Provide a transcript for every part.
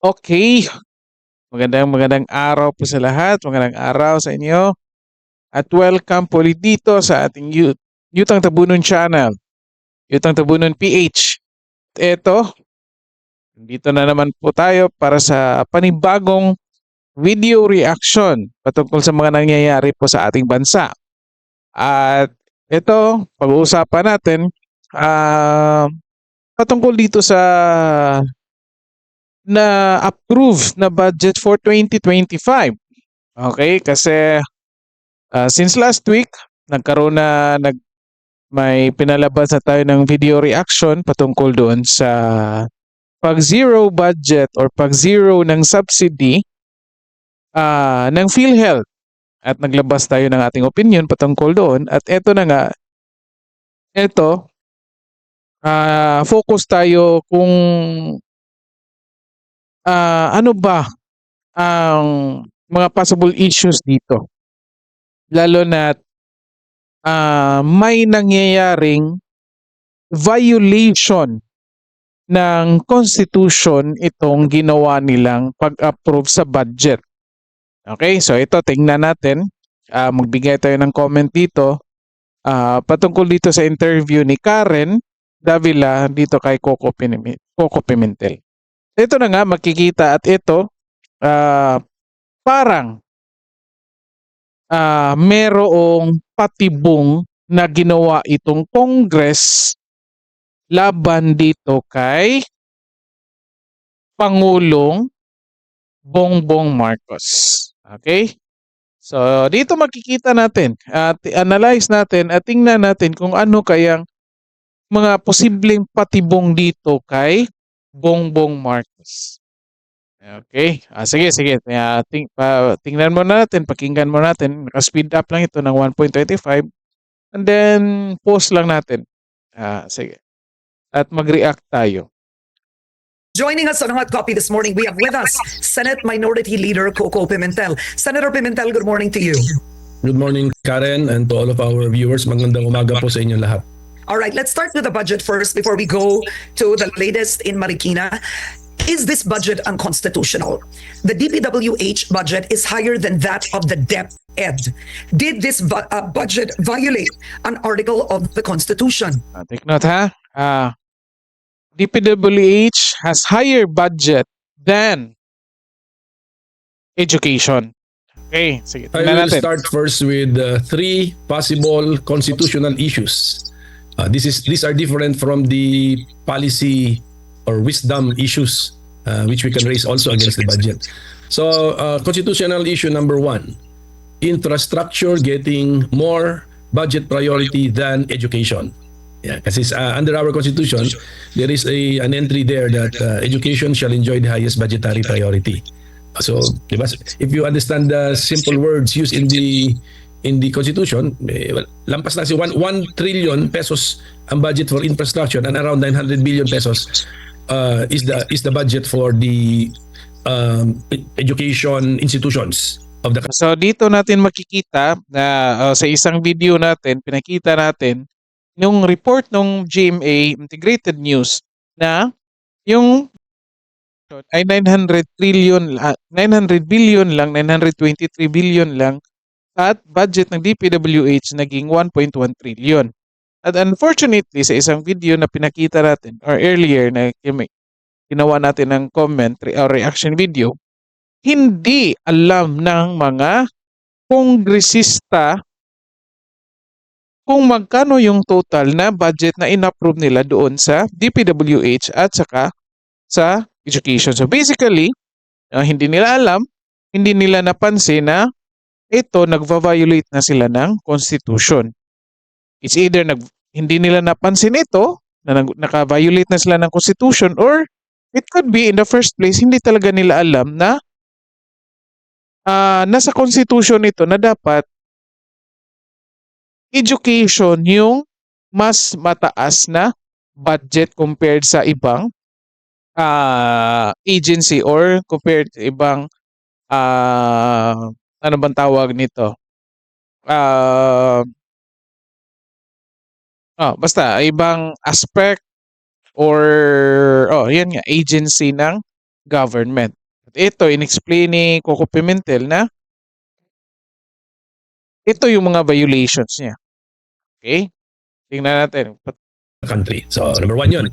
Okay, magandang araw po sa lahat. Magandang araw sa inyo at welcome po ulit dito sa ating Yutang Tabunon channel, Yutang Tabunon PH. Eto, dito na naman po tayo para sa panibagong video reaction patungkol sa mga nangyayari po sa ating bansa. At ito, pag-uusapan natin ah patungkol dito sa na-approve na budget for 2025. Okay, kasi since last week, nagkaroon na may pinalabas na tayo ng video reaction patungkol doon sa pag-zero budget or pag-zero ng subsidy ng PhilHealth. At naglabas tayo ng ating opinion patungkol doon. At eto na nga, eto, focus tayo kung ano ba ang mga possible issues dito. Lalo na may nangyayaring violation ng Constitution itong ginawa nilang pag-approve sa budget. Okay, so ito tingnan natin. Magbigay tayo ng comment dito patungkol dito sa interview ni Karen Davila dito kay Coco Pimentel. Ito na nga makikita at ito parang merong patibong na ginawa itong Congress laban dito kay Pangulong Bongbong Marcos. Okay? So, dito makikita natin at analyze natin at tingnan natin kung ano kayang mga posibleng patibong dito kay Bongbong Marcos. Okay? Sige. Tingnan mo natin, pakinggan mo natin. Naka-speed up lang ito ng 1.25 and then pause lang natin. Sige. At mag-react tayo. Joining us on Hot Copy this morning, we have with us Senate Minority Leader Coco Pimentel. Senator Pimentel, good morning to you. Good morning, Karen, and to all of our viewers. Magandang umaga po sa inyo lahat. All right, let's start with the budget first before we go to the latest in Marikina. Is this budget unconstitutional? The DPWH budget is higher than that of the DepEd. Did this budget violate an article of the Constitution? Take note ha. DPWH has higher budget than education. Okay, sige. I will start first with three possible constitutional issues. These are different from the policy or wisdom issues which we can raise also against the budget. So, constitutional issue number one, infrastructure getting more budget priority than education. Yeah, kasi under our constitution, there is an entry there that education shall enjoy the highest budgetary priority. So, diba, if you understand the simple words used in the constitution, well, lampas na si 1 trillion pesos ang budget for infrastructure and around 900 billion pesos is the budget for the education institutions of the country. So dito natin makikita na sa isang video natin, pinakita natin yung report ng GMA Integrated News na yung ay 900 billion lang, 923 billion lang at budget ng DPWH naging 1.1 trillion. At unfortunately sa isang video na pinakita natin or earlier na ginawa natin ng comment or reaction video, hindi alam ng mga kongresista kung magkano yung total na budget na in-approve nila doon sa DPWH at saka sa education. So basically, hindi nila alam, hindi nila napansin na ito nagva-violate na sila ng Constitution. It's either hindi nila napansin ito, na naka-violate na sila ng Constitution, or it could be in the first place, hindi talaga nila alam na nasa Constitution ito na dapat education yung mas mataas na budget compared sa ibang agency or compared sa ibang ano bang tawag nito? Basta ibang aspect or yan nga agency ng government. At ito, in-explain ni Coco Pimentel na ito yung mga violations niya. Okay? Tingnan natin. country. So, number one yun.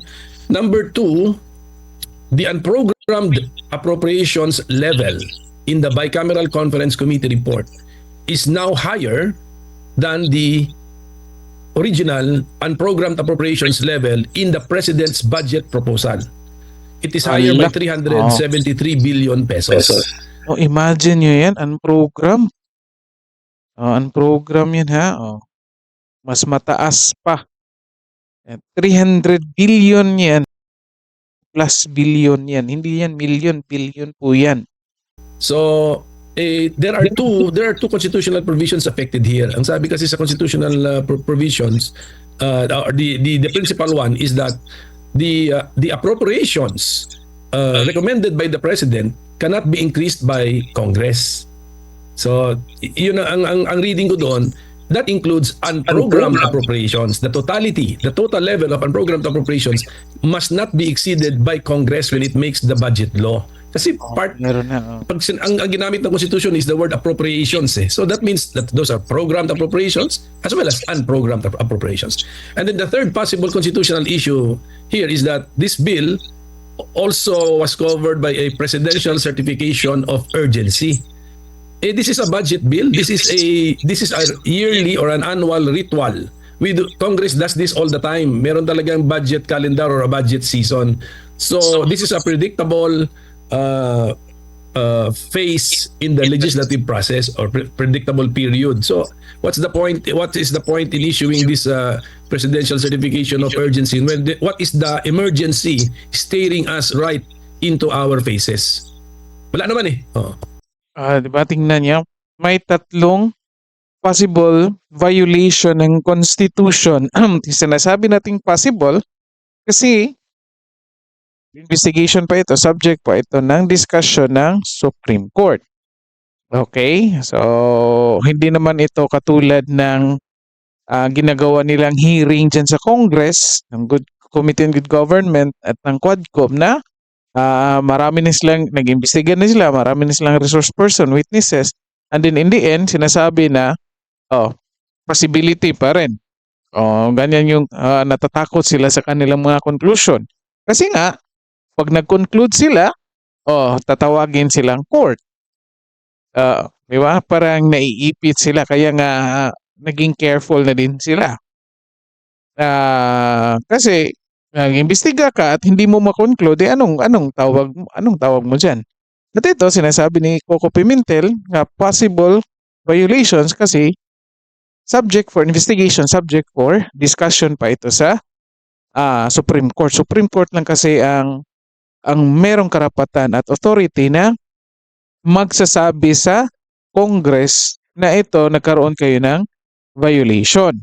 Number two, the unprogrammed appropriations level in the Bicameral Conference Committee report is now higher than the original unprogrammed appropriations level in the President's budget proposal. It is higher by Ala. 373 billion pesos. Oh, imagine nyo yan, unprogram. Unprogram yan ha. Mas mataas pa. 300 billion yan. Plus billion yan. Hindi yan million, billion po yan. So, there are two constitutional provisions affected here. Ang sabi kasi sa constitutional provisions, the principal one is that the appropriations recommended by the president cannot be increased by Congress. So, yun ang reading ko doon. That includes unprogrammed appropriations. The total level of unprogrammed appropriations must not be exceeded by Congress when it makes the budget law. Kasi Meron na. ang ginamit ng Constitution is the word appropriations. So that means that those are programmed appropriations as well as unprogrammed appropriations. And then the third possible constitutional issue here is that this bill also was covered by a presidential certification of urgency. This is a budget bill. This is a yearly or an annual ritual. Congress does this all the time. Meron talagang budget calendar or a budget season. So this is a predictable phase in the legislative process or predictable period. So what's the point? What is the point in issuing this presidential certification of urgency? What is the emergency staring us right into our faces? Wala naman eh. Diba, tingnan niya, may tatlong possible violation ng Constitution. Sinasabi nating possible kasi investigation pa ito, subject pa ito ng discussion ng Supreme Court. Okay? So, hindi naman ito katulad ng ginagawa nilang hearing dyan sa Congress, ng Committee on Good Government at ng Quadcom na marami na silang, nag-imbestiga na sila, marami na silang resource person, witnesses, and then in the end, sinasabi na, possibility pa rin. Ganyan yung natatakot sila sa kanilang mga conclusion. Kasi nga, pag nag-conclude sila, tatawagin silang court. Di ba? Parang naiipit sila, kaya nga naging careful na din sila. Kasi, nag-imbestiga ka at hindi mo makonclude, anong tawag mo diyan? At ito sinasabi ni Coco Pimentel na possible violations kasi subject for investigation, subject for discussion pa ito sa Supreme Court. Supreme Court lang kasi ang merong karapatan at authority na magsasabi sa Congress na ito nagkaroon kayo ng violation.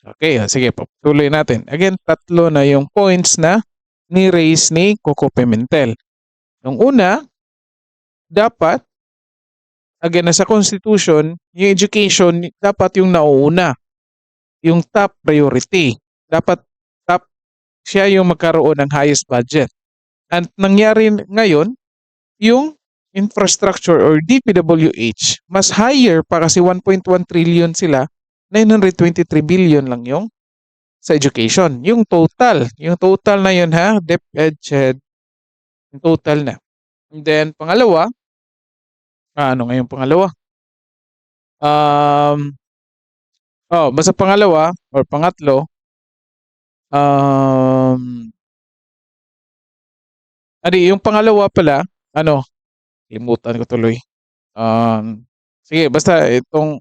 Okay, sige, tuloy natin. Again, tatlo na yung points na ni-raise ni Coco Pimentel. Yung una, dapat, again, sa Constitution, yung education, dapat yung nauuna. Yung top priority. Dapat siya yung magkaroon ng highest budget. At nangyari ngayon, yung infrastructure or DPWH, mas higher pa kasi 1.1 trillion sila, 923 billion lang yung sa education. Yung total na yun ha, DepEd, yung total na. And then, pangalawa, ano nga yung pangalawa? Basta pangalawa or pangatlo, yung pangalawa pala, limutan ko tuloy. Sige, basta itong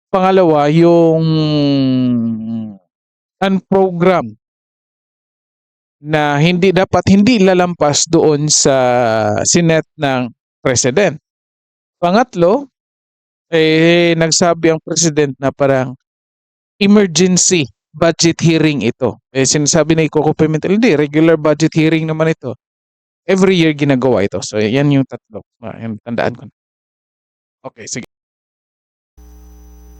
pangalawa, yung unprogram na hindi lalampas doon sa Senate ng President. Pangatlo, nagsabi ang President na parang emergency budget hearing ito. Sinasabi ni Coco Pimentel, hindi, regular budget hearing naman ito. Every year ginagawa ito. So, yan yung tatlo. Yan, tandaan ko. Okay, sige.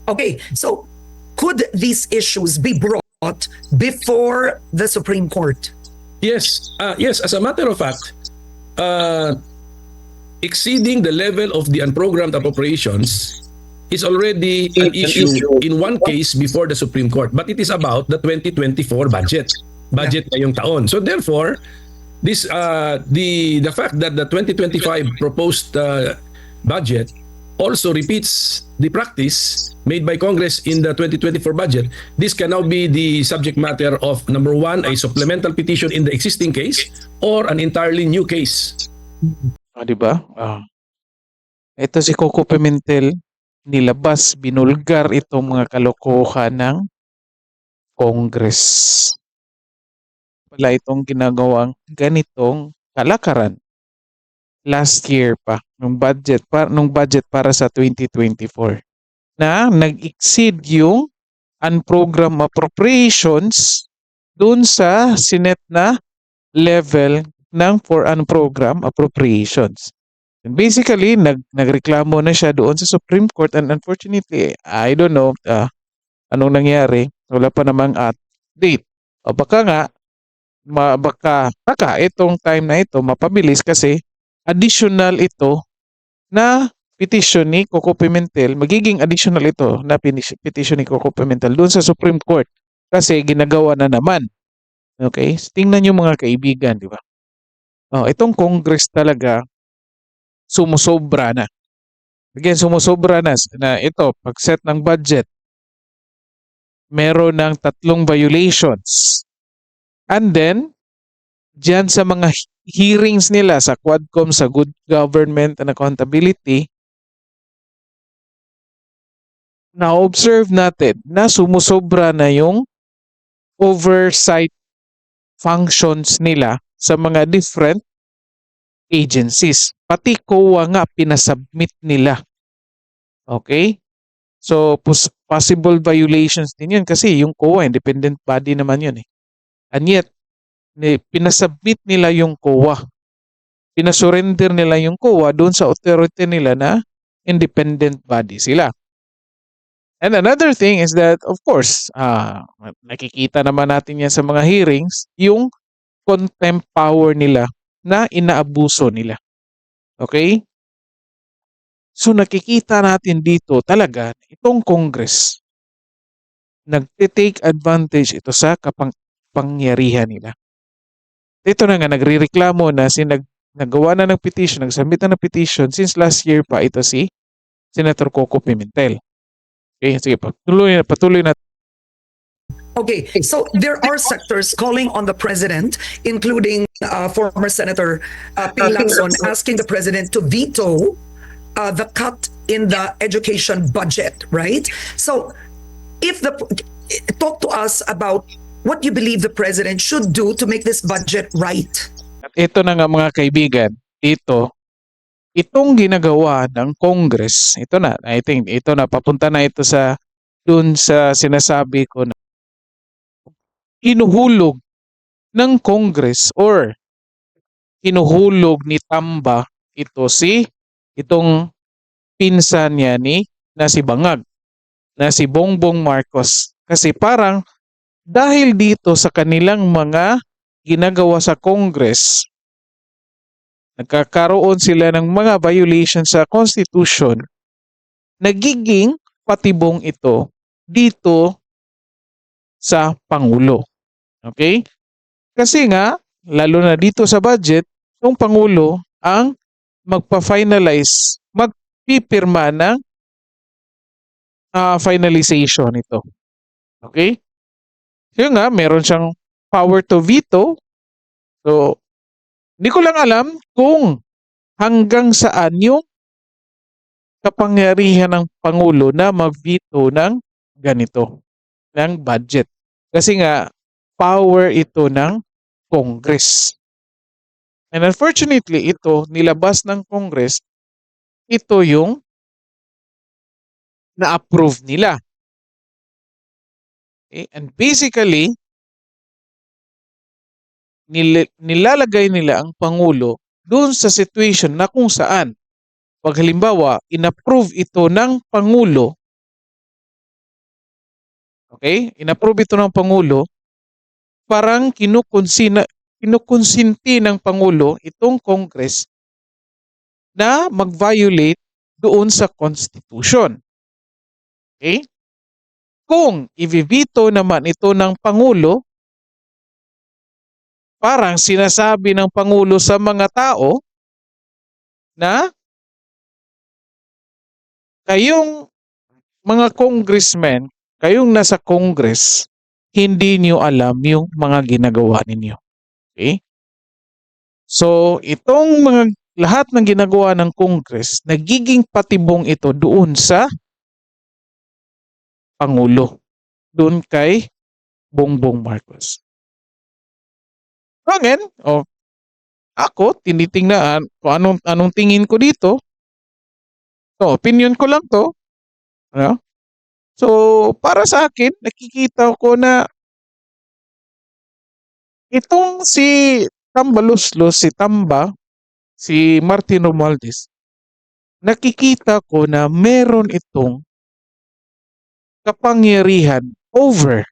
Okay, so could these issues be brought before the Supreme Court? Yes, as a matter of fact, uh, exceeding the level of the unprogrammed appropriations is already an issue in one case before the Supreme Court, but it is about the 2024 budget ngayong taon. So therefore, this the fact that the 2025 proposed budget also repeats the practice made by Congress in the 2024 budget. This can now be the subject matter of, number one, a supplemental petition in the existing case or an entirely new case. Di ba? Ito si Coco Pimentel, nilabas, binulgar itong mga kalokohan ng Congress. Pala itong ginagawang ganitong kalakaran last year pa nung budget para sa 2024 na nag-exceed yung unprogrammed appropriations dun sa Senate na level ng for unprogrammed appropriations. And basically, nagreklamo na siya doon sa Supreme Court, and unfortunately, I don't know anong nangyari. Wala pa namang update. O baka nga, baka itong time na ito mapabilis kasi additional ito na petition ni Coco Pimentel, magiging additional ito na petition ni Coco Pimentel doon sa Supreme Court kasi ginagawa na naman. Okay? Tingnan niyo mga kaibigan, di ba? Itong Congress talaga sumusobra na. Again, sumusobra na ito, pag-set ng budget, meron ng 3 violations. And then, diyan sa mga hearings nila sa Quadcom, sa Good Government and Accountability, na-observe natin na sumusobra na yung oversight functions nila sa mga different agencies. Pati COA nga pinasubmit nila. Okay? So, possible violations din yun kasi yung COA, independent body naman yun eh. And yet, pinasubmit nila yung COA. Pinasurrender nila yung COA doon sa authority nila na independent body sila. And another thing is that, of course, nakikita naman natin yan sa mga hearings, yung contempt power nila na inaabuso nila. Okay? So nakikita natin dito talaga itong Congress nagte-take advantage ito sa kapangyarihan nila. Ito na nga nagrereklamo na nagawa na ng petition, nagsubmit na ng petition since last year pa ito si Senator Coco Pimentel. Okay, sige, patuloy na. Okay, so there are sectors calling on the president, including former Senator Ping Lacson, asking the president to veto the cut in the education budget, right? So, talk to us about what you believe the president should do to make this budget right. At ito na nga mga kaibigan, itong ginagawa ng Congress, ito na, I think, ito na, papunta na ito sa dun sa sinasabi ko na hinuhulog ng Congress or hinuhulog ni Tamba itong pinsan niya na si Bangag, na si Bongbong Marcos. Kasi parang dahil dito sa kanilang mga ginagawa sa Congress, nagkakaroon sila ng mga violations sa Constitution, nagiging patibong ito dito sa Pangulo. Okay? Kasi nga, lalo na dito sa budget, yung Pangulo ang magpa-finalize, magpipirma ng finalization ito. Okay? So nga, meron siyang power to veto. So, hindi ko lang alam kung hanggang saan yung kapangyarihan ng Pangulo na mag-veto ng ganito, ng budget. Kasi nga, power ito ng Congress. And unfortunately, ito, nilabas ng Congress, ito yung na-approve nila. Okay? And basically, nilalagay nila ang Pangulo doon sa situation na kung saan, pag halimbawa, inapprove ito ng Pangulo, okay? Inapprove ito ng Pangulo, parang kinukonsinti ng Pangulo itong Congress na mag-violate doon sa Constitution. Okay? Kung i-veto naman ito ng Pangulo, parang sinasabi ng Pangulo sa mga tao na kayong mga congressmen, kayong nasa Congress, hindi niyo alam yung mga ginagawa ninyo. Okay? So, itong lahat ng ginagawa ng Congress, nagiging patibong ito doon sa Pangulo, doon kay Bongbong Marcos. Again, ako, tinitingnan kung anong tingin ko dito. So, opinion ko lang to. Ano? So, para sa akin, nakikita ko na itong si Tambaluslos, si Tamba, si Martin Romualdez, nakikita ko na meron itong kapangyarihan over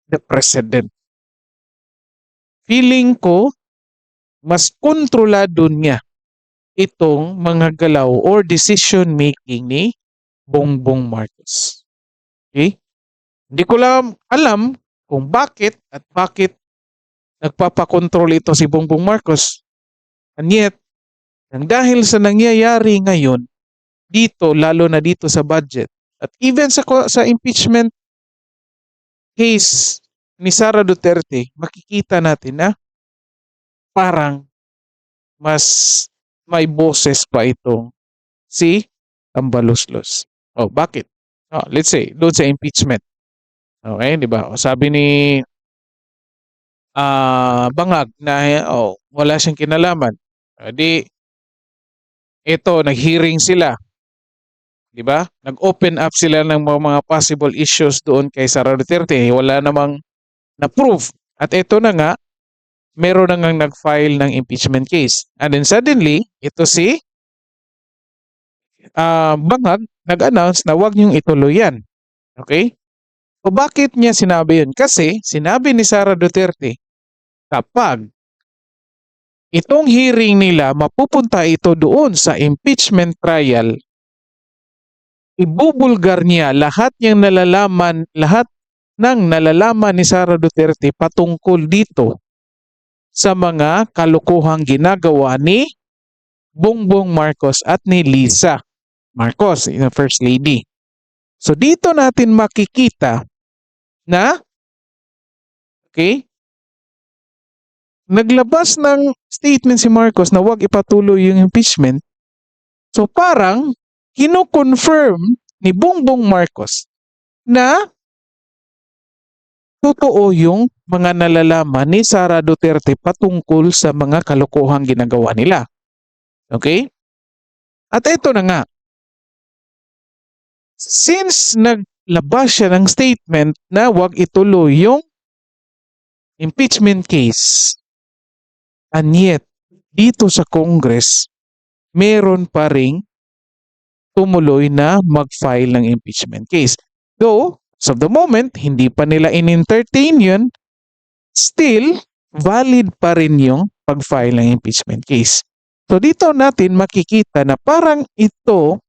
the president. Feeling ko, mas kontrolado niya itong mga galaw or decision making ni Bongbong Marcos. Okay? Hindi ko lang alam kung bakit nagpapakontrol ito si Bongbong Marcos. And yet, dahil sa nangyayari ngayon dito, lalo na dito sa budget, at even sa impeachment case ni Sara Duterte, makikita natin na parang mas may boses pa itong si Tambaluslos. Bakit? Let's say, doon sa impeachment. Okay, di ba? Sabi ni Bangag na wala siyang kinalaman. Ito, nag-hearing sila. Di ba? Nag-open up sila ng mga possible issues doon kay Sara Duterte. Wala namang na-prove. At ito na nga, meron na ngang nag-file ng impeachment case. And then suddenly, ito si Bangag nag-announce na wag niyong ituloy yan. Okay? So bakit niya sinabi yun? Kasi sinabi ni Sara Duterte, kapag itong hearing nila, mapupunta ito doon sa impeachment trial, ibubulgar niya lahat ng nalalaman ni Sara Duterte patungkol dito sa mga kalokohang ginagawa ni Bongbong Marcos at ni Lisa Marcos, yung First Lady. So dito natin makikita na naglabas ng statement si Marcos na huwag ipatuloy yung impeachment. So parang kino-confirm ni Bongbong Marcos na totoo yung mga nalalaman ni Sara Duterte patungkol sa mga kalokohang ginagawa nila. Okay? At ito na nga. Since naglabas siya ng statement na huwag ituloy yung impeachment case, and yet, dito sa Congress, meron pa ring tumuloy na mag-file ng impeachment case. Though, as of the moment, hindi pa nila in-entertain yun, still, valid pa rin yung pag-file ng impeachment case. So dito natin makikita na parang ito,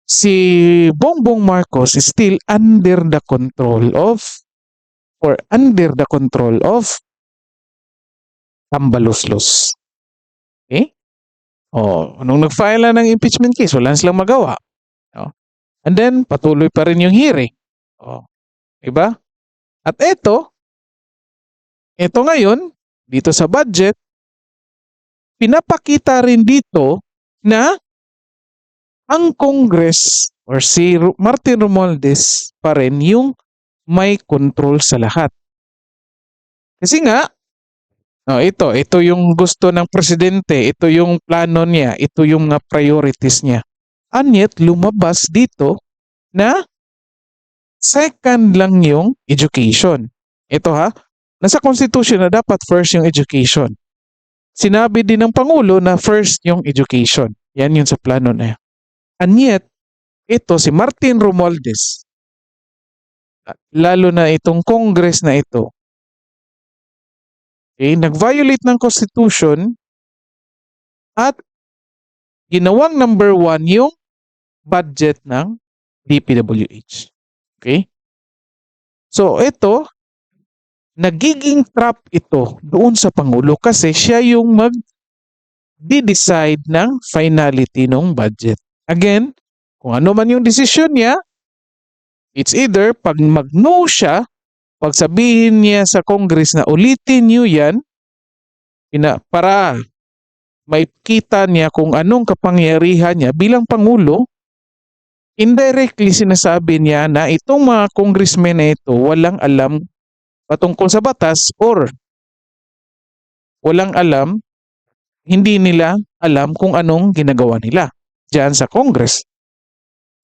si Bongbong Marcos is still under the control of Tambaluslos. Okay? Nung nag-file na ng impeachment case, wala silang magawa. And then, patuloy pa rin yung hearing. Diba? At ito ngayon, dito sa budget, pinapakita rin dito na ang Congress or si Martin Romualdez pa rin yung may control sa lahat. Kasi nga, ito yung gusto ng presidente, ito yung plano niya, ito yung mga priorities niya. And yet, lumabas dito na second lang yung education. Ito nasa Constitution na dapat first yung education. Sinabi din ng Pangulo na first yung education. Yan yun sa plano na yan. And yet, ito si Martin Romualdez, lalo na itong Congress na ito, Okay, nag-violate ng Constitution at ginawang number 1 yung budget ng DPWH. Okay? So ito, nagiging trap ito doon sa Pangulo kasi siya yung mag-decide ng finality ng budget. Again, kung ano man yung desisyon niya, it's either pag mag-no siya, pag sabihin niya sa Congress na ulitin niyo yan, para maipakita niya kung anong kapangyarihan niya bilang Pangulo, indirectly sinasabi niya na itong mga congressmen na ito walang alam patungkol sa batas or walang alam, hindi nila alam kung anong ginagawa nila diyan sa Congress.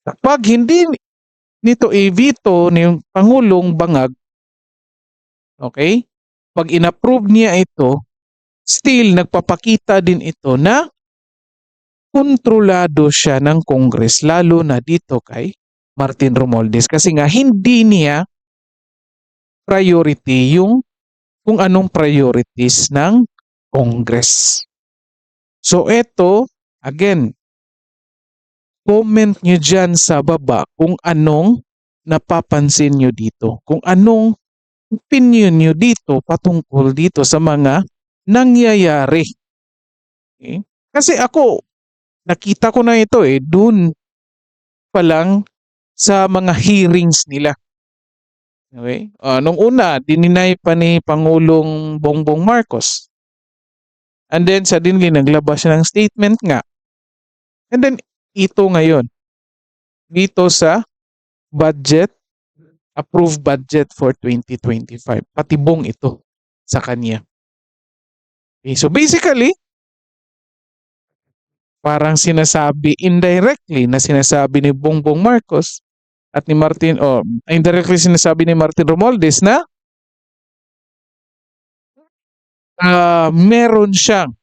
Kapag hindi nito i-veto ng Pangulong Bangag, okay, pag inapprove niya ito, still nagpapakita din ito na kontrolado siya ng Congress, lalo na dito kay Martin Romualdez kasi nga hindi niya priority yung kung anong priorities ng Congress. So ito, again, comment nyo dyan sa baba kung anong napapansin nyo dito, kung anong opinion nyo dito patungkol dito sa mga nangyayari. Okay? Kasi ako, nakita ko na ito dun pa lang sa mga hearings nila. Okay? Nung una, dininay pa ni Pangulong Bongbong Marcos. And then suddenly naglabas siya ng statement nga. And then ito ngayon, dito sa budget, approved budget for 2025. Patibong ito sa kanya. Okay, so basically, parang sinasabi indirectly na sinasabi ni Bongbong Marcos at ni Martin, indirectly sinasabi ni Martin Romualdez na meron siyang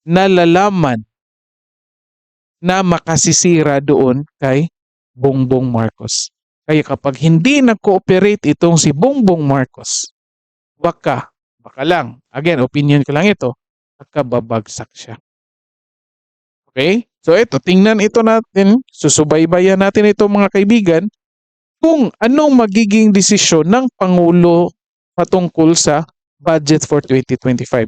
nalalaman na makasisira doon kay Bongbong Marcos. Kaya kapag hindi nag-cooperate itong si Bongbong Marcos, baka lang, again, opinion ko lang ito, baka babagsak siya. Okay? So ito, tingnan ito natin, susubaybayan natin ito mga kaibigan, kung anong magiging desisyon ng Pangulo patungkol sa budget for 2025.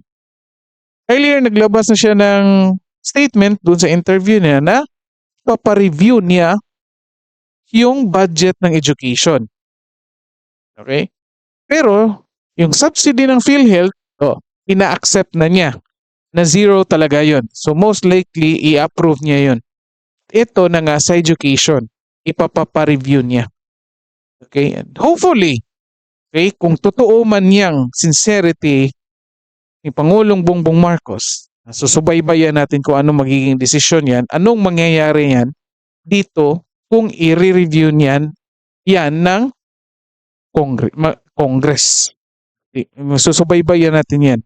Earlier, naglabas na siya ng statement dun sa interview niya na papareview niya yung budget ng education. Okay? Pero, yung subsidy ng PhilHealth, ina-accept na niya na zero talaga yon. So, most likely, i-approve niya yon. Ito na nga sa education, ipapapareview niya. Okay? And hopefully, okay, kung totoo man niyang sincerity ni Pangulong Bongbong Marcos, susubaybayan natin kung anong magiging desisyon yan, anong mangyayari yan dito kung i-review niyan yan ng Congress. Susubaybayan natin yan.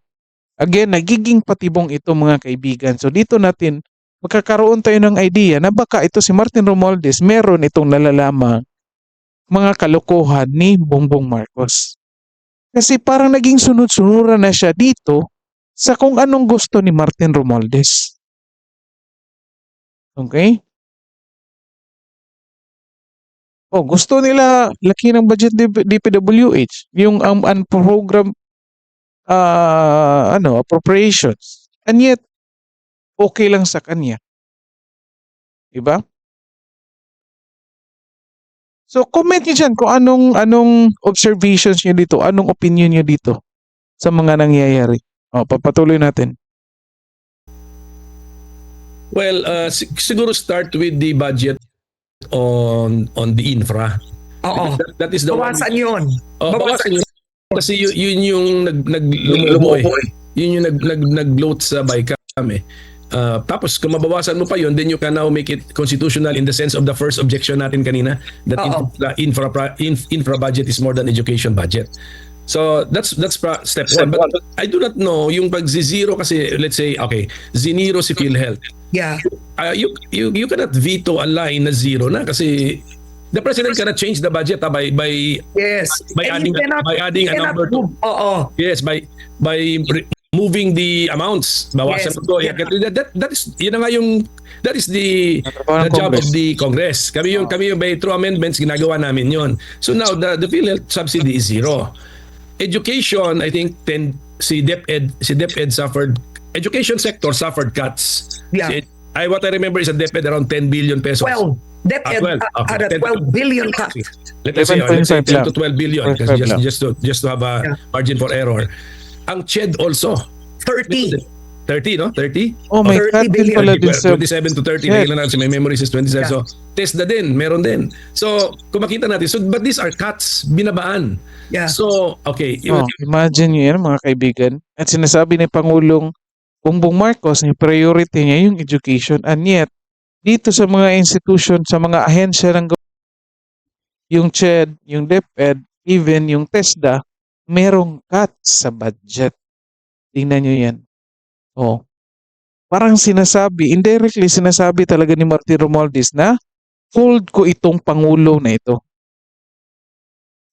Again, nagiging patibong ito mga kaibigan. So dito natin magkakaroon tayo ng idea na baka ito si Martin Romualdez meron itong nalalamang mga kalokohan ni Bongbong Marcos. Kasi parang naging sunod-sunuran na siya dito sa kung anong gusto ni Martin Romualdez. Okay? Gusto nila laki ng budget DPWH, yung program appropriations. And yet, okay lang sa kanya. Diba? So, comment nyo dyan kung anong observations nyo dito, anong opinion nyo dito sa mga nangyayari. Papatuloy natin. Well, siguro start with the budget on the infra. Oo. That is the Bawasan yun. Bawasan yun. Kasi yun yung naglulubo Yun yung nag-bloat sa BICAM tapos kung mabawasan mo pa yun, then you can now make it constitutional in the sense of the first objection natin kanina that infra budget is more than education budget. So that's step one. But I do not know yung pag-zero kasi let's say zinero si PhilHealth. Yeah. You cannot veto a line na zero na kasi the president cannot change the budget by Yes. adding a number to. Oo. Yes, moving the amounts. Bawasan Yes. mo to. That is yun na nga yung that is the Trabaho ng job of Congress. the Congress. Kami yung by through amendments ginagawa namin yon. So now the PhilHealth subsidy is zero. Education, I think si DepEd suffered, education sector suffered cuts. Yeah. What I remember is a DepEd around 10 billion pesos. 12. DepEd 12. Okay. at a 12 billion cut. Let's say 11.5 10 to lang. 12 billion kasi 12 lang. just to have a margin for error. Ang CHED also 30. 30, no? 30? Oh, may 30 cut din billion. pala din sa 27 to 30. Yeah. Lagyan na natin, may memories is 27. Yeah. So, TESDA din, meron din. So, kung makita natin, but these are cuts, binabaan. Yeah. So, okay. Oh, imagine nyo yan mga kaibigan. At sinasabi ni Pangulong Bongbong Marcos na yung priority niya yung education, and yet dito sa mga institution, sa mga ahensya ng yung CHED, yung DepEd, even yung TESDA, merong cuts sa budget. Tingnan nyo yan. Oh. Parang sinasabi, indirectly sinasabi talaga ni Martin Romualdez na hold ko itong Pangulo na ito.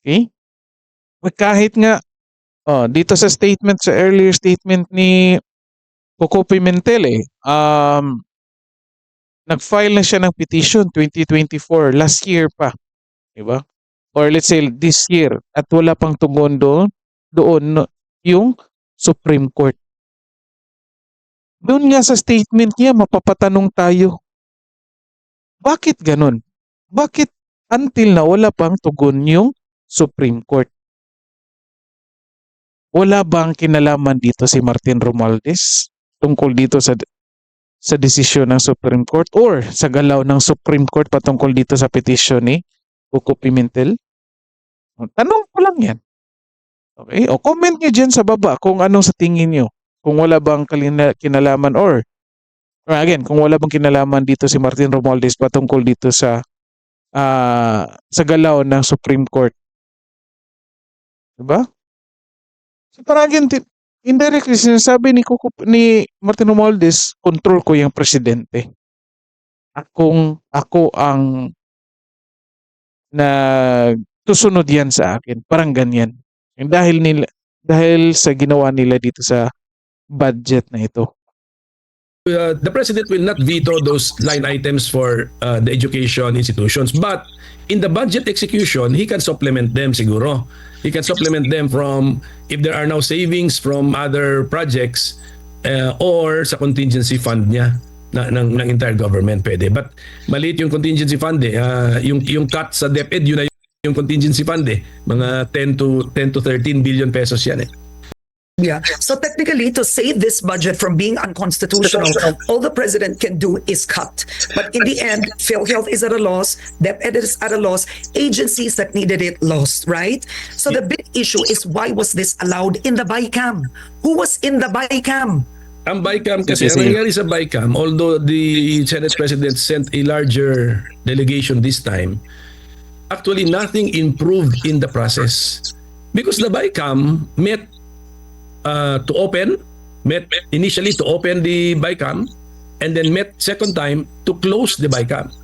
Okay? Kahit nga, dito sa statement, sa earlier statement ni Coco Pimentel, nag-file na siya ng petition 2024, last year pa. Diba? Or let's say this year, at wala pang tugon doon yung Supreme Court. Doon nga sa statement niya, mapapatanong tayo. Bakit ganun? Bakit until na wala pang tugon yung Supreme Court? Wala bang kinalaman dito si Martin Romualdez tungkol dito sa desisyon ng Supreme Court or sa galaw ng Supreme Court patungkol dito sa petition ni Coco Pimentel? Tanong ko lang yan. Okay? O comment nyo dyan sa baba kung anong sa tingin nyo. Kung wala bang kinalaman or again, kung wala bang kinalaman dito si Martin Romualdez patungkol dito sa galaw ng Supreme Court. Diba? So parang again, indirectly sinasabi ni Martin Romualdez, control ko yung presidente. Ako ang tusunod yan sa akin. Parang ganyan. Dahil sa ginawa nila dito sa budget na ito. The president will not veto those line items for the education institutions, but in the budget execution, he can supplement them siguro. He can supplement them from if there are now savings from other projects or sa contingency fund niya ng entire government pwede. But maliit yung contingency fund yung cut sa DepEd yun na yung contingency fund mga 10 to 13 billion pesos yan Yeah. So technically, to save this budget from being unconstitutional, all the president can do is cut. But in the end, PhilHealth is at a loss, DepEd is at a loss, agencies that needed it lost, right? So the big issue is why was this allowed in the BICAM? Who was in the BICAM? Ang BICAM kasi, Sige. ang nangyari sa BICAM, although the Senate President sent a larger delegation this time, actually nothing improved in the process. Because the BICAM met initially to open the BICAM and then met second time to close the BICAM.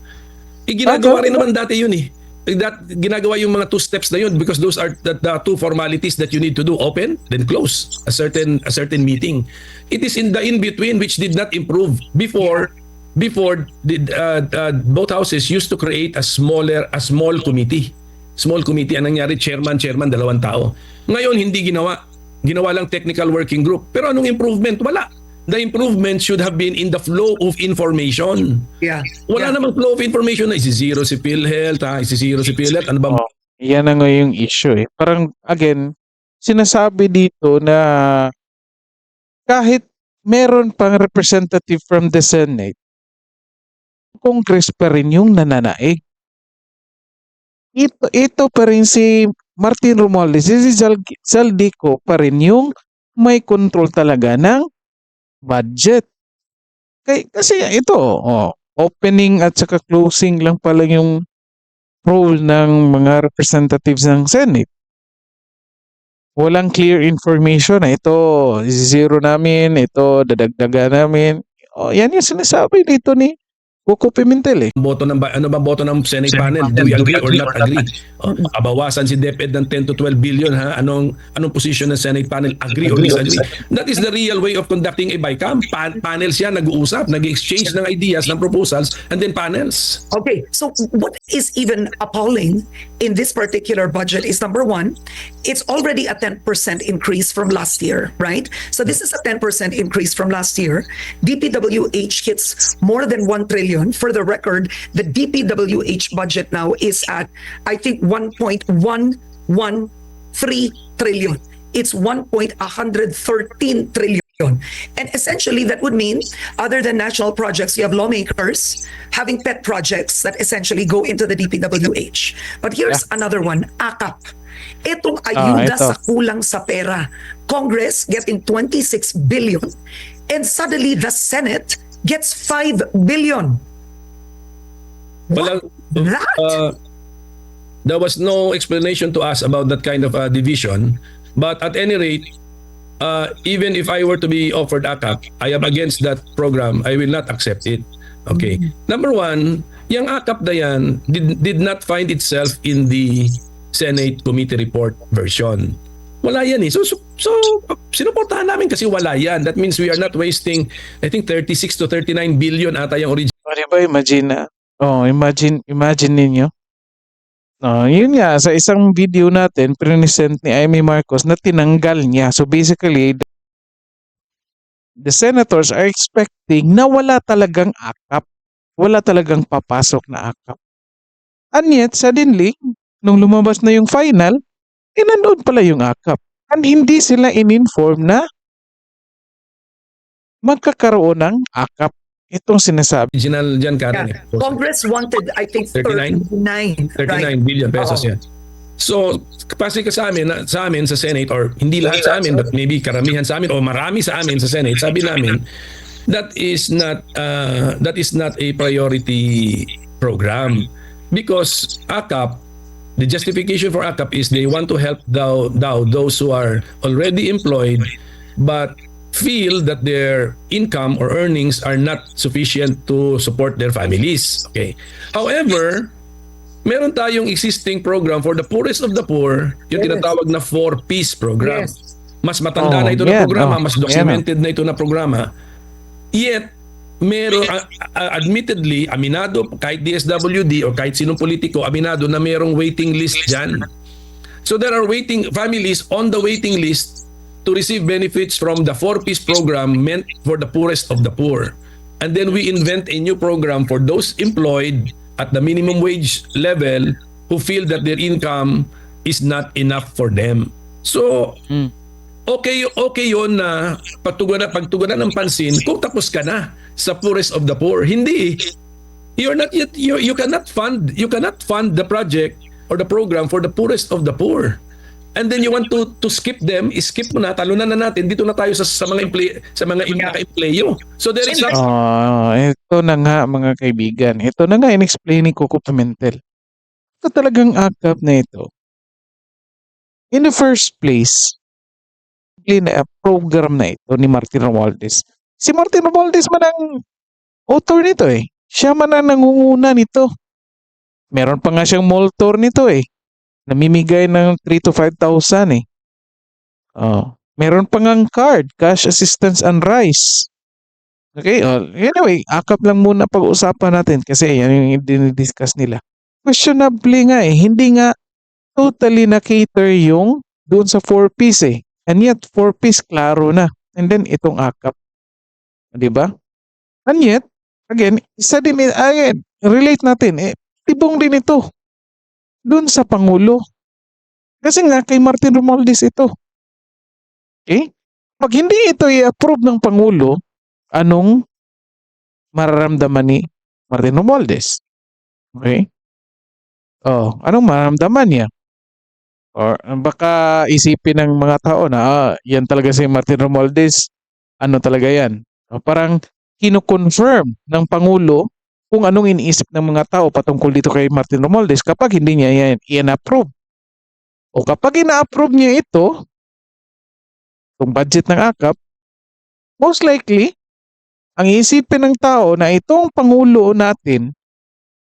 Ginagawa rin naman dati yun ginagawa yung mga two steps na yun because those are the two formalities that you need to do, open then close a certain meeting. It is in the in between which did not improve before both houses used to create a small committee. Small committee ang nangyari, chairman, dalawang tao. Ngayon hindi ginawa lang technical working group. Pero anong improvement? Wala. The improvement should have been in the flow of information. Yeah. Wala namang flow of information na isi-zero si PhilHealth, isi-zero si PhilHealth. Ano ba? Yan na nga yung issue Parang again, sinasabi dito na kahit meron pang representative from the Senate, Congress pa rin yung nananaig. Ito pa rin si Martin Romualdez, si Zaldico pa rin yung may control talaga ng budget. Kasi ito, opening at saka closing lang pala yung role ng mga representatives ng Senate. Walang clear information na ito, zero namin, ito dadagdagan namin. Yan yung sinasabi dito ni Coco Pimentel eh. boto ng ano ba boto ng Senate panel? Do we agree or not agree? Bawasan si DepEd ng 10 to 12 billion ha. Anong position ng Senate panel? Agree or disagree? That is the real way of conducting a BICAM. Panels yan, nag-uusap, nag-exchange ng ideas, ng proposals, and then panels. Okay, so what is even appalling in this particular budget is number one, it's already a 10% increase from last year, right? So this is a 10% increase from last year. DPWH hits more than 1 trillion. For the record, the DPWH budget now is at, I think, 1.113 trillion. It's 1.113 trillion. And essentially, that would mean, other than national projects, you have lawmakers having pet projects that essentially go into the DPWH. But here's another one, AKAP. Itong ayuda ito. sa kulang sa pera. Congress getting 26 billion. And suddenly, the Senate gets 5 billion. Well, That? there was no explanation to us about that kind of division. But at any rate, even if I were to be offered AKAP, I am against that program. I will not accept it. Okay. Number one, yung AKAP na yan did not find itself in the Senate committee report version. Wala yan eh. So sinuportahan namin kasi wala yan. That means we are not wasting, I think 36 to 39 billion ata yung original. Ano ba, imagine na. Imagine ninyo. Yun nga, sa isang video natin, present ni Amy Marcos na tinanggal niya. So basically, the senators are expecting na wala talagang AKAP. Wala talagang papasok na AKAP. And yet, suddenly, nung lumabas na yung final, nandun pala yung AKAP. And hindi sila in-inform na magkakaroon ng AKAP. Itong sinasabi. Original dyan, Karen. Yeah. Congress wanted, I think, 39? 39. 39 billion pesos yan. So, kasi sa amin sa Senate, or hindi lahat sa amin, but maybe karamihan sa amin, o marami sa amin sa Senate, sabi namin, that is not a priority program. Because AKAP, the justification for AKAP is they want to help those who are already employed, but feel that their income or earnings are not sufficient to support their families. Okay. However, meron tayong existing program for the poorest of the poor, yung tinatawag na 4Ps program. Yes. Mas matanda na ito na programa, mas yan. documented na ito na programa. Yet, meron, admittedly, aminado, kahit DSWD o kahit sinong politiko, aminado na merong waiting list dyan. So there are families on the waiting list to receive benefits from the 4Ps program meant for the poorest of the poor. And then we invent a new program for those employed at the minimum wage level who feel that their income is not enough for them. So, okay yun na pagtugunan ng pansin kung tapos ka na sa poorest of the poor. Hindi. You cannot fund the project or the program for the poorest of the poor. And then you want to skip them, skip mo na, talunan na natin, dito na tayo sa mga naka-empleyo. So there is Ito na nga mga kaibigan. Ito na nga in-explain ni Coco Pimentel. Ito talagang AKAP na ito. In the first place, program na ito ni Martin Romualdez. Si Martin Romualdez man ang author nito eh. Siya man ang nangunguna nito. Meron pa nga siyang mall tour nito eh. Namimigay ng 3 to 5,000 eh. Meron pa ngang card, cash assistance and rice. Okay, anyway, AKAP lang muna pag-usapan natin kasi yan yung dinidiscuss nila. Questionably nga eh, hindi nga totally na-cater yung doon sa 4Ps eh. And yet, 4Ps klaro na. And then, itong AKAP. Diba? And yet, again, isa din, again, relate natin eh, tibong din ito. Doon sa Pangulo. Kasi nga kay Martin Romualdez ito. Okay? Pag hindi ito i-approve ng Pangulo, anong mararamdaman ni Martin Romualdez? Okay? Anong mararamdaman niya? Or baka isipin ng mga tao na yan talaga si Martin Romualdez, ano talaga yan? Parang kino-confirm ng Pangulo kung anong iniisip ng mga tao patungkol dito kay Martin Romualdez kapag hindi niya yan approve. O kapag ina-approve niya ito, itong budget ng AKAP, most likely, ang isipin ng tao na itong Pangulo natin,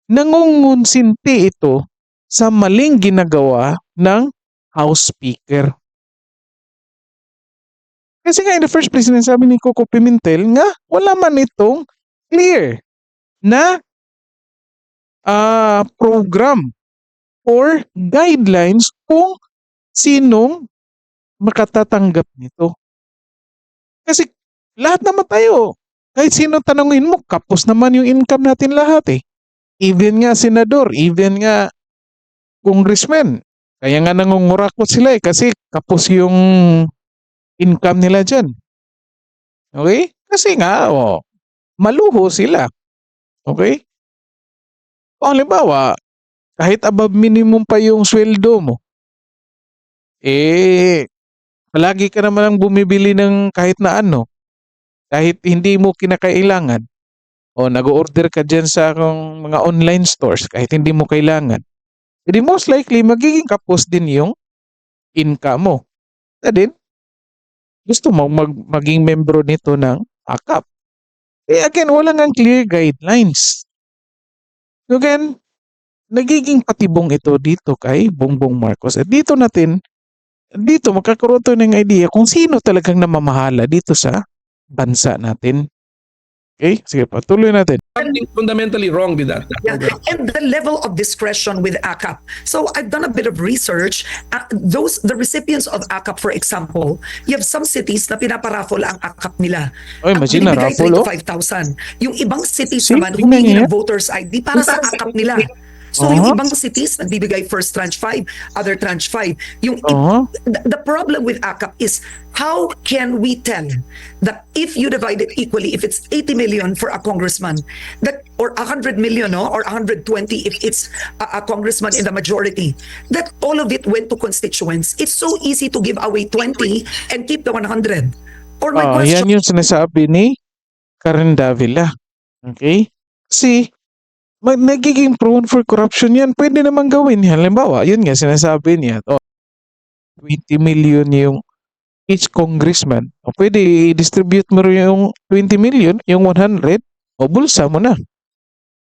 nangungunsinti ito sa maling ginagawa ng House Speaker. Kasi nga in the first place, sinasabi ni Coco Pimentel nga wala man itong clear na program or guidelines kung sinong makatatanggap nito. Kasi lahat naman tayo, kahit sino tanongin mo, kapos naman yung income natin lahat eh. Even nga senador, even nga congressman. Kaya nga nangungurakot sila eh, kasi kapos yung income nila dyan. Okay? Kasi nga, maluho sila. Okay? O halimbawa, kahit above minimum pa yung sweldo mo, palagi ka naman ang bumibili ng kahit na ano, kahit hindi mo kinakailangan, o nag-order ka dyan sa mga online stores, kahit hindi mo kailangan, edi most likely, magiging kapos din yung income mo. Na din, gusto mo maging membro nito ng AKAP. Again, wala nga clear guidelines. So again, nagiging patibong ito dito kay Bongbong Marcos. At dito magkakaroon tayo ng idea kung sino talagang namamahala dito sa bansa natin. Okay? Sige, patuloy natin. Something fundamentally wrong with that. Yeah, and the level of discretion with AKAP. So I've done a bit of research. The recipients of AKAP, for example, you have some cities na pinaparaffle ang AKAP nila. Oy, imagine na Binibigay raffle, 3 to 5,000. Yung ibang cities See, naman, tingnan humingi niya. ng voters ID para sa AKAP nila. So yung ibang cities, nagbibigay first tranche 5, other tranche 5. The problem with AKAP is how can we tell that if you divide it equally, if it's 80 million for a congressman, that or 100 million, no, or 120 if it's a congressman in the majority, that all of it went to constituents. It's so easy to give away 20 and keep the 100. Or my question, Yan yung sinasabi ni Karen Davila. Okay? Kasi nagiging prone for corruption yan. Pwede naman gawin. Halimbawa, yun nga sinasabi niya, 20 million yung each congressman. O pwede i-distribute mo rin yung 20 million, yung 100, o bulsa mo na.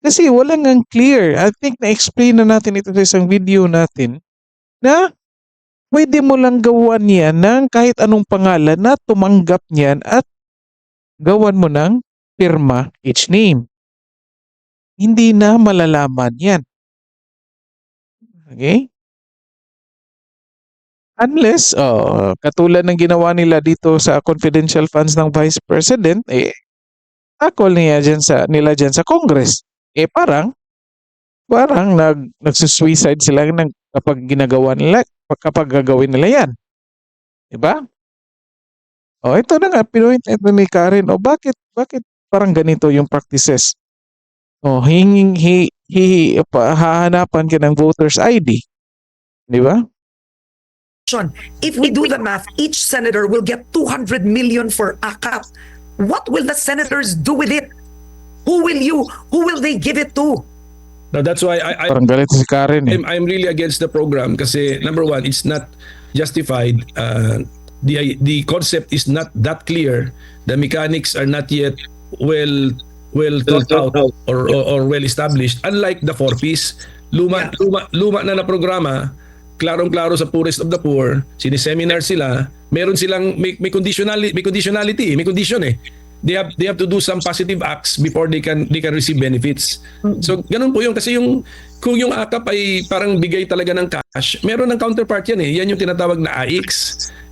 Kasi walang ang clear. I think na-explain na natin ito sa isang video natin na pwede mo lang gawan yan ng kahit anong pangalan na tumanggap niyan at gawan mo ng pirma each name. Hindi na malalaman yan. Okay? Unless, katulad ng ginawa nila dito sa confidential funds ng Vice President, takol nila dyan sa Congress. Parang nagsusuicide sila kapag gagawin nila yan. Diba? Ito na nga, pinuint ito ni Karen, bakit parang ganito yung practices? Hahanapan ka ng voters ID. Di ba? if we do the math, each senator will get 200 million for AKAP. What will the senators do with it? Who will they give it to? Now that's why Parang galit si Karen. I'm really against the program kasi number one, it's not justified. The concept is not that clear. The mechanics are not yet well thought out or well established. Unlike the 4Ps, luma na programa, klarong-klaro sa poorest of the poor, siniseminar sila, meron silang may conditionality, may condition eh. They have to do some positive acts before they can receive benefits. So ganun po yung kasi kung yung AKAP ay parang bigay talaga ng cash, meron ng counterpart yan eh. Yan yung tinatawag na AIX.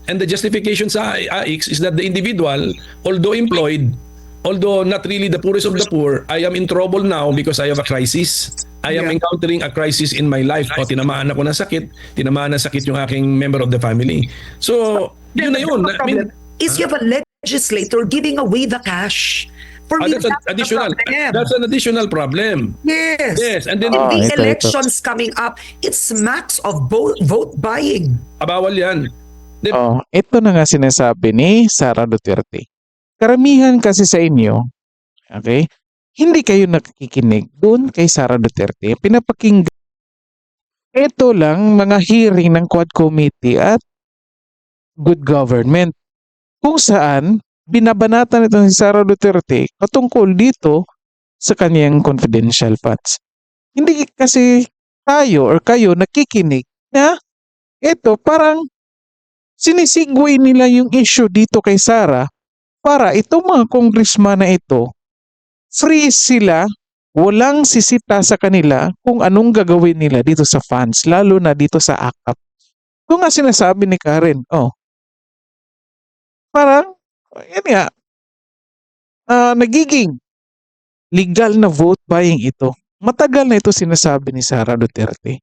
And the justification sa AIX is that the individual, although employed, although not really the poorest of the poor, I am in trouble now because I have a crisis. I am encountering a crisis in my life. O tinamaan ako ng sakit, yung aking member of the family. So, yun na yun. Is you have a legislator giving away the cash. For me, that's an additional problem. Yes. Yes, and then the elections coming up, it's smacks of vote buying. Bawal yan. Ito na nga sinasabi ni Sara Duterte. Karamihan kasi sa inyo, okay, hindi kayo nakikinig doon kay Sara Duterte. Pinapakinggan. Ito lang mga hearing ng Quad Committee at Good Government kung saan binabanatan ito si Sara Duterte patungkol dito sa kanyang confidential funds. Hindi kasi tayo or kayo nakikinig na ito parang sinisigway nila yung issue dito kay Sara para itong mga congressman na ito, free sila, walang sisita sa kanila kung anong gagawin nila dito sa funds, lalo na dito sa AKAP. Ito nga sinasabi ni Karen, parang, yan nga, nagiging legal na vote buying ito. Matagal na ito sinasabi ni Sara Duterte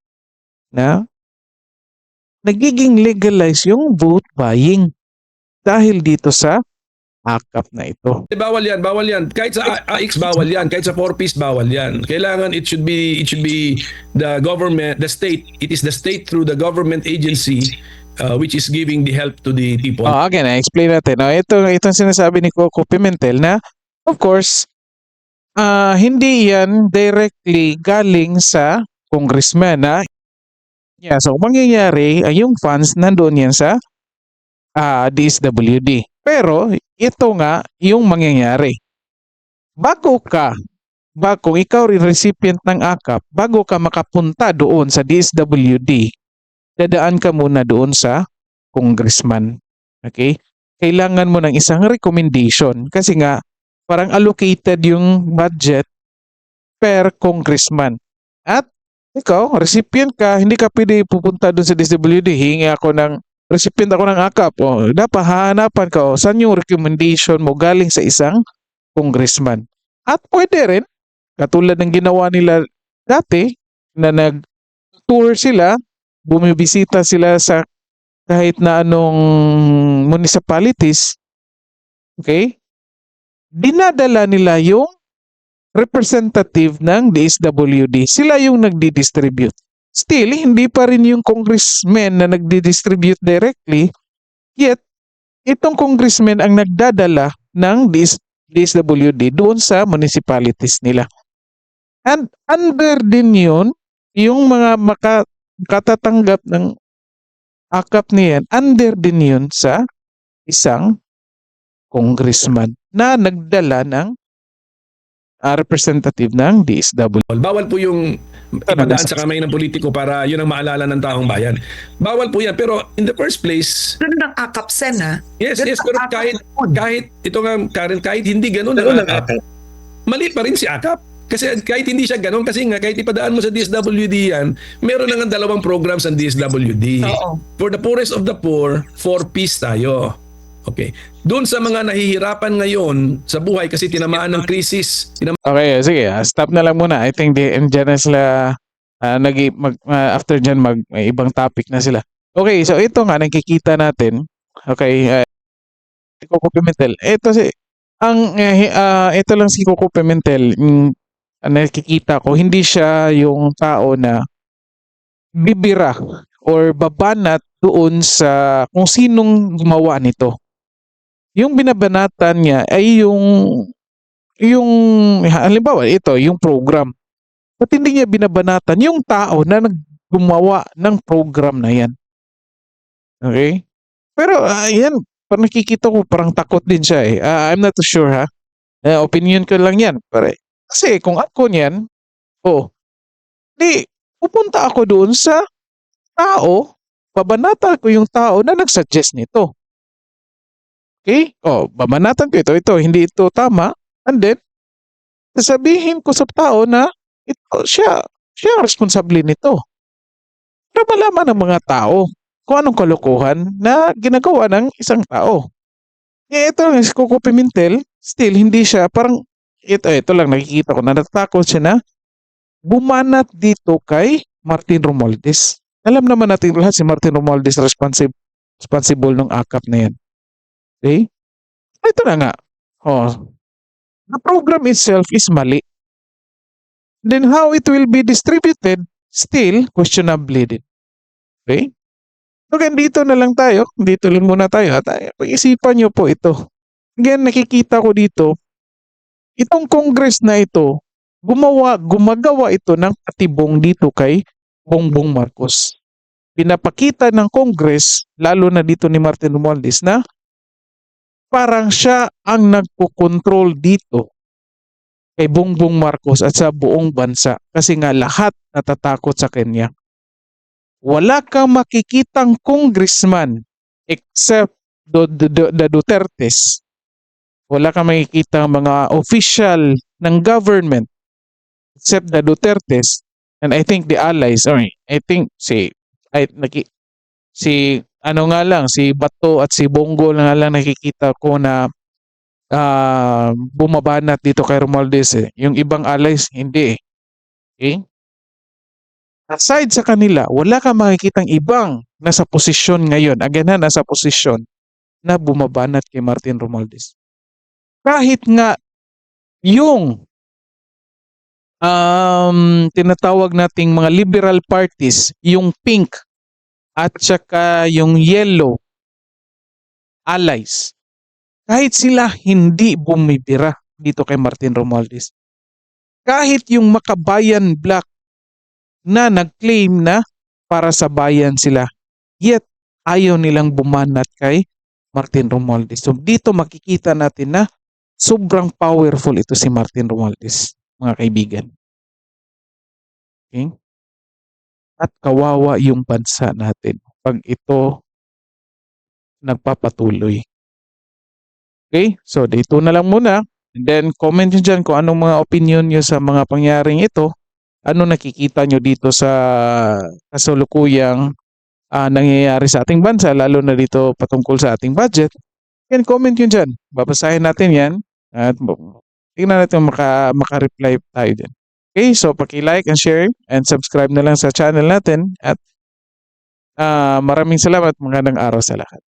na nagiging legalize yung vote buying dahil dito sa AKAP na ito. Bawal yan. Kahit sa AX bawal yan, kahit sa 4-piece bawal yan. Kailangan it should be the government, the state. It is the state through the government agency which is giving the help to the people. Again, explain natin. Itong sinasabi ni Coco Pimentel na of course hindi yan directly galing sa congressman na so mangyayari ay yung funds nandoon yan sa DSWD. Pero ito nga yung mangyayari. Kung ikaw rin recipient ng AKAP, bago ka makapunta doon sa DSWD, dadaan ka muna doon sa congressman. Okay? Kailangan mo ng isang recommendation kasi nga parang allocated yung budget per congressman. At ikaw, recipient ka, hindi ka pwede pupunta doon sa DSWD. Hingi ako ng recipient ako ng AKAP. Dapat hahanapan ka saan yung recommendation mo galing sa isang congressman. At pwede rin, katulad ng ginawa nila dati, na nag-tour sila, bumibisita sila sa kahit na anong municipalities, okay? Dinadala nila yung representative ng DSWD. Sila yung nagdi-distribute. Still, hindi pa rin yung congressman na nagdi-distribute directly, yet itong congressman ang nagdadala ng DSWD doon sa municipalities nila. And under din yun, yung mga makatatanggap ng AKAP niyan, under din yun sa isang congressman na nagdala ng representative ng DSWD. Bawal po yung ipadaan sa kamay ng politiko para yun ang maalala ng taong bayan. Bawal po yan. Pero in the first place, Ganun ang AKAP, Sen, ha? yes, Ganun pero ang AKAP. kahit ito nga, Karen, kahit hindi ganun ang AKAP, mali pa rin si AKAP. Kasi kahit hindi siya ganun, kasi nga kahit ipadaan mo sa DSWD yan, meron na nga 2 programs ang DSWD. Oo. For the poorest of the poor, 4-piece tayo. Okay. Doon sa mga nahihirapan ngayon sa buhay kasi tinamaan ng krisis, Okay, sige. Stop na lang muna. I think dyan na sila after dyan may ibang topic na sila. Okay, so ito nga nakikita natin. Okay, Coco Pimentel. Ito lang si Coco Pimentel. Nakikita ko hindi siya yung tao na bibira or babanat doon sa kung sinong gumawa nito. Yung binabanatan niya ay yung halimbawa ito, yung program. Ba't hindi niya binabanatan yung tao na gumawa ng program na yan? Okay? Pero yan, parang nakikita ko parang takot din siya eh. I'm not too sure ha. Opinion ko lang yan. Kasi kung ako niyan, di pupunta ako doon sa tao, babanatan ko yung tao na nagsuggest nito. Okay? Babanatan ko ito, hindi ito tama. And then, sasabihin ko sa tao na siya ang responsable nito. Para malaman ng mga tao kung anong kalokohan na ginagawa ng isang tao. Ito lang, si Coco Pimentel, still hindi siya, parang, ito lang, nakikita ko, natatakot siya na bumanat dito kay Martin Romualdez. Alam naman natin lahat si Martin Romualdez responsible ng AKAP na yan. Okay? Ito na nga. The program itself is mali. Then how it will be distributed, still questionably din. Okay? So dito na lang tayo. Dito lang muna tayo. Pag-isipan nyo po ito. Again, nakikita ko dito, itong Congress na ito, gumagawa ito ng patibong dito kay Bongbong Marcos. Pinapakita ng Congress, lalo na dito ni Martin Romualdez, na parang siya ang nagpokontrol dito kay Bongbong Marcos at sa buong bansa kasi nga lahat natatakot sa kanya. Wala kang makikitang congressman except the Dutertes. Wala kang makikitang mga official ng government except the Dutertes, and I think the allies. I think si ano nga lang, si Bato at si Bongo nga lang nakikita ko na bumabanat dito kay Romualdez eh. Yung ibang allies hindi eh. Okay? Aside sa kanila, wala kang makikitang ibang nasa posisyon ngayon, again na nasa posisyon na bumabanat kay Martin Romualdez. Kahit nga yung tinatawag nating mga liberal parties, yung pink at saka yung yellow allies, kahit sila hindi bumibira dito kay Martin Romualdez. Kahit yung Makabayan Black na nag-claim na para sa bayan sila, yet ayaw nilang bumanat kay Martin Romualdez. So dito makikita natin na sobrang powerful ito si Martin Romualdez, mga kaibigan. Okay? At kawawa yung bansa natin pag ito nagpapatuloy. Okay? So dito na lang muna. And then comment nyo dyan kung anong mga opinion nyo sa mga pangyaring ito. Ano nakikita nyo dito sa kasalukuyang nangyayari sa ating bansa, lalo na dito patungkol sa ating budget. And comment nyo dyan. Babasahin natin yan. At tingnan natin maka-reply tayo dyan. Okay, so paki-like and share and subscribe na lang sa channel natin. At maraming salamat, magandang araw sa lahat.